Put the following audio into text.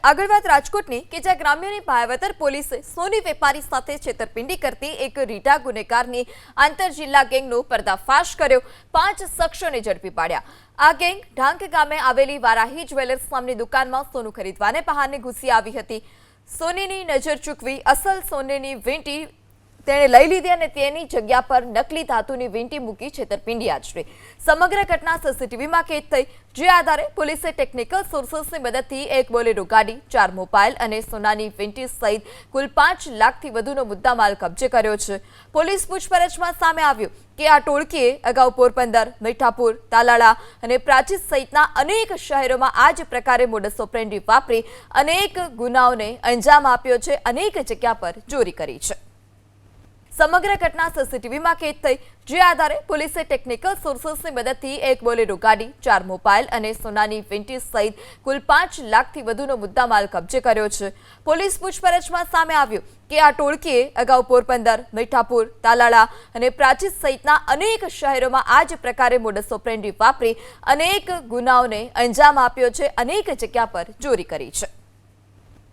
આગળ વાત રાજકોટની કે જ્યાં ગ્રામ્યની ભાયાવદર પોલીસે સોની વેપારી સાથે છેતરપિંડી કરતી એક રીઢા ગુનેગારની આંતરજિલ્લા ગેંગનો પર્દાફાશ કર્યો। 5 શખ્સોને ઝડપી પાડ્યા। આ ગેંગ ઢાંક ગામે આવેલી વારાહી જ્વેલર્સ નામની દુકાનમાં સોનું ખરીદવાને બહાને ઘૂસી આવી હતી। સોનીની નજર ચૂકવી અસલ સોનેની વીંટી તેણે લઈ લીધી અને તેની જગ્યા પર નકલી ધાતુની વીંટી મૂકી છેતરપિંડી આચરી। સમગ્ર ઘટના સીસીટીવીમાં કેદ થઈ, જે આધારે પોલીસે ટેકનિકલ સોર્સની મદદથી એક બોલેરો ગાડી, 4 મોબાઈલ અને સોનાની વીંટી સહિત કુલ 5 લાખથી વધુનો મુદ્દામાલ કબજે કર્યો છે। પોલીસ પૂછપરછમાં સામે આવ્યું કે આ ટોળકીએ અગાઉ પોરબંદર, મીઠાપુર, તાલાળા અને પ્રાચીસ સહિતના અનેક શહેરોમાં આ જ પ્રકારે મોડસ ઓપરેન્ડી વાપરી અનેક ગુનાઓને અંજામ આપ્યો છે, અનેક જગ્યા પર ચોરી કરી છે। સમગ્ર ઘટના સીસીટીવીમાં કેદ થઈ, જે આધારે પોલીસે ટેકનિકલ સોર્સની મદદથી એક બોલેરો ગાડી, 4 મોબાઈલ અને સોનાની વીંટી સહિત કુલ 5 લાખથી વધુનો મુદ્દામાલ કબજે કર્યો છે। પોલીસ પૂછપરછમાં સામે આવ્યું કે આ ટોળકીએ અગાઉ પોરબંદર, મીઠાપુર, તાલાળા અને પ્રાચીસ સહિતના અનેક શહેરોમાં આ જ પ્રકારે મોડસ ઓપરેન્ડી વાપરી અનેક ગુનાઓને અંજામ આપ્યો છે, અનેક જગ્યા પર ચોરી કરી છે।